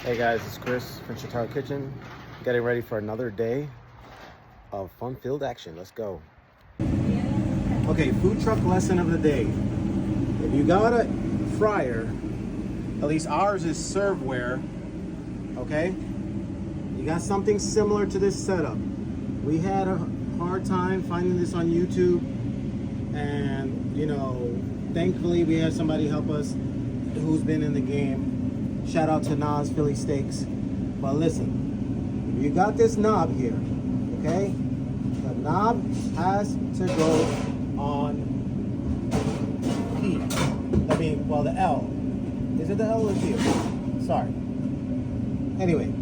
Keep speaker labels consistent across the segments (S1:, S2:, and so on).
S1: Hey guys, it's Chris from Chatarra Kitchen, getting ready for another day of fun-filled action. Let's go. Okay, food truck lesson of the day. If you got a fryer, at least ours is ServWare, okay? You got something similar to this setup. We had a hard time finding this on YouTube, and thankfully we had somebody help us who's been in the game. Shout out to Nas Philly Steaks. But listen, you got this knob here, okay? The knob has to go on P. The L. Is it the L or P? Sorry. Anyway,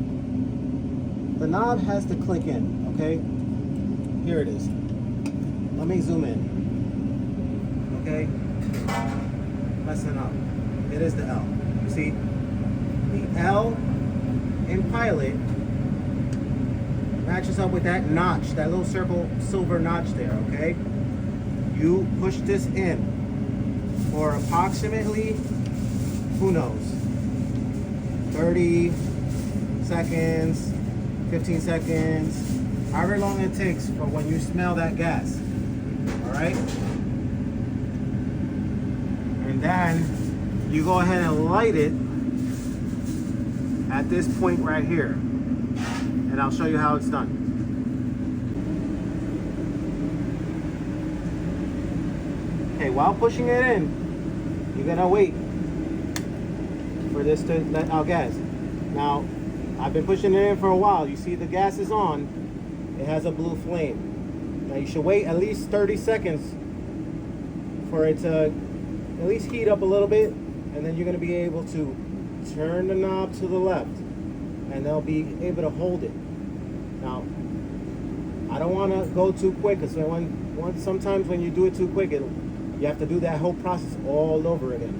S1: the knob has to click in, okay? Here it is. Let me zoom in. Okay? Messing up. It is the L. You see? The L in Pilot matches up with that notch, that little circle silver notch there, okay? You push this in for approximately, who knows, 30 seconds, 15 seconds, however long it takes for when you smell that gas, all right? And then you go ahead and light it at this point right here, and I'll show you how it's done. Okay, while pushing it in, you're gonna wait for this to let out gas. Now, I've been pushing it in for a while. You see the gas is on. It has a blue flame. Now you should wait at least 30 seconds for it to at least heat up a little bit, and then you're gonna be able to turn the knob to the left, and they'll be able to hold it. Now, I don't want to go too quick, because sometimes when you do it too quick, you have to do that whole process all over again.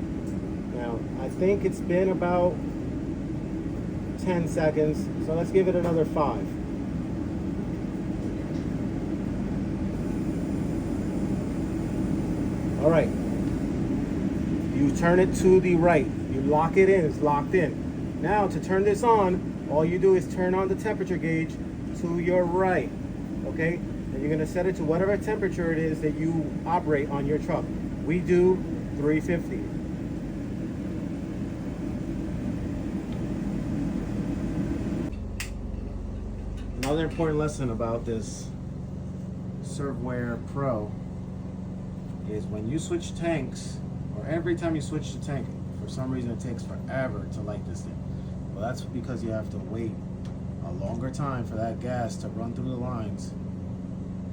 S1: Now, I think it's been about 10 seconds, so let's give it another 5. All right. You turn it to the right. You lock it in, it's locked in. Now to turn this on, all you do is turn on the temperature gauge to your right, okay? And you're gonna set it to whatever temperature it is that you operate on your truck. We do 350. Another important lesson about this ServWare Pro is when you switch tanks, or every time you switch the tank, for some reason it takes forever to light this thing. Well, that's because you have to wait a longer time for that gas to run through the lines.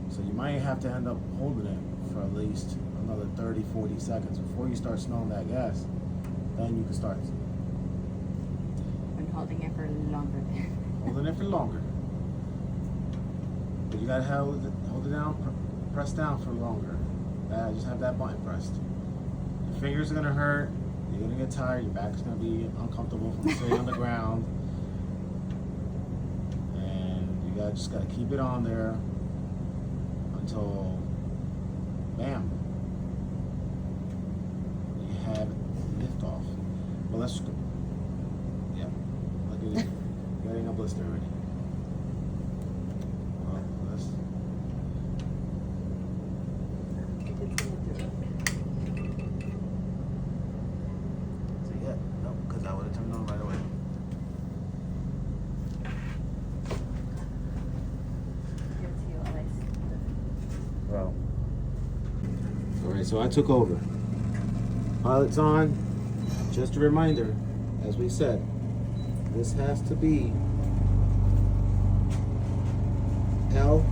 S1: So you might have to end up holding it for at least another 30, 40 seconds before you start smelling that gas. Then you can start.
S2: I'm holding it for longer.
S1: Holding it for longer. But you gotta hold it down, press down for longer. Just have that button pressed. Your fingers are gonna hurt. You're gonna get tired. Your back is gonna be uncomfortable from sitting on the ground, and you just gotta keep it on there until, bam, you have lift off. Well, let's go. Yeah, look at it. You're getting a blister already. Well, let's. Because I would have turned on right away. Well. Alright, so I took over. Pilot's on. Just a reminder, as we said, this has to be L.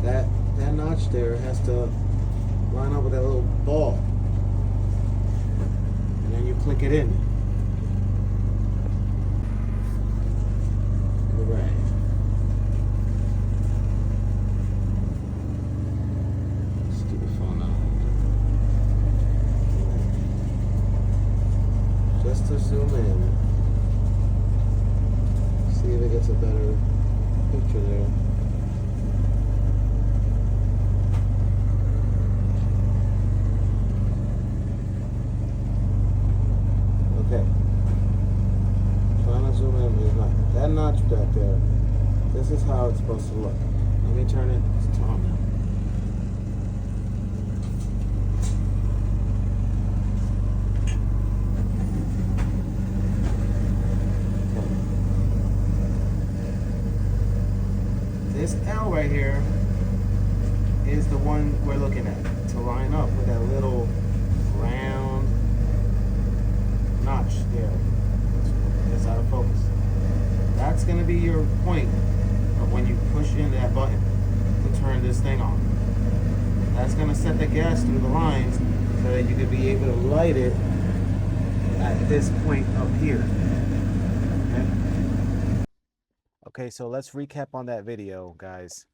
S1: That notch there has to line up with that little ball. And then you click it in. Right. Stupid phone now. Just to zoom in. See if it gets a better picture there. Okay. Trying that there. This is how it's supposed to look. Let me turn it on now. This L right here is the one we're looking at to line up with that little round notch there. It's out of focus. That's going to be your point of when you push in that button to turn this thing on. That's going to set the gas through the lines so that you could be able to light it at this point up here. Okay, so let's recap on that video, guys.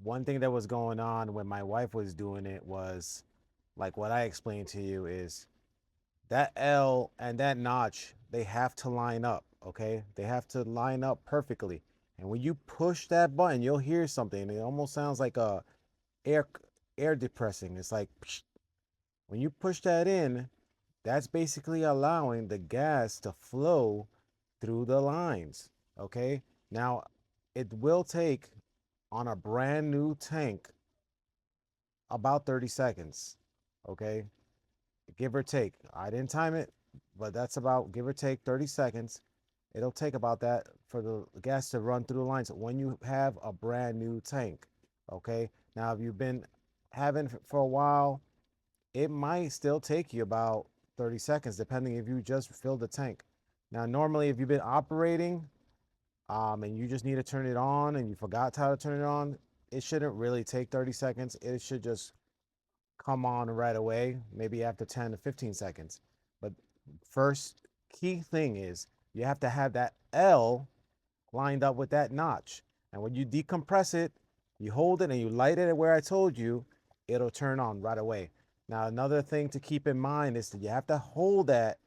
S1: One thing that was going on when my wife was doing it was, like what I explained to you, is that L and that notch, they have to line up, okay? They have to line up perfectly. And when you push that button, you'll hear something. It almost sounds like a air depressing. It's like, psh. When you push that in, that's basically allowing the gas to flow through the lines, okay? Now, it will take, on a brand new tank, about 30 seconds, okay? Give or take. I didn't time it, but that's about, give or take, 30 seconds. It'll take about that for the gas to run through the lines when you have a brand new tank, okay? Now, if you've been having for a while, it might still take you about 30 seconds, depending if you just filled the tank. Now, normally, if you've been operating and you just need to turn it on and you forgot how to turn it on, it shouldn't really take 30 seconds. It should just come on right away, maybe after 10 to 15 seconds. But first key thing is you have to have that L lined up with that notch. And when you decompress it, you hold it and you light it where I told you, it'll turn on right away. Now, another thing to keep in mind is that you have to hold that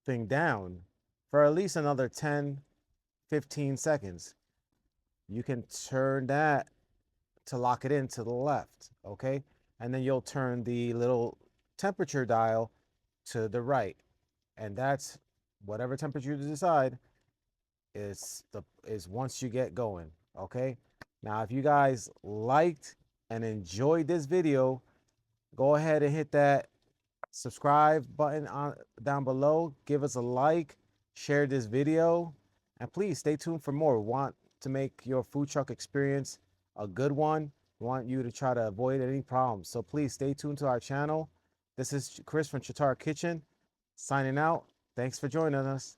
S1: thing down for at least another 10, 15 seconds. You can turn that to lock it in to the left, okay? And then you'll turn the little temperature dial to the right. And that's whatever temperature you decide is once you get going, okay? Now, if you guys liked and enjoyed this video, go ahead and hit that subscribe button down below. Give us a like, share this video, and please stay tuned for more. We want to make your food truck experience a good one. We want you to try to avoid any problems. So please stay tuned to our channel. This is Chris from Chatarra Kitchen signing out. Thanks for joining us.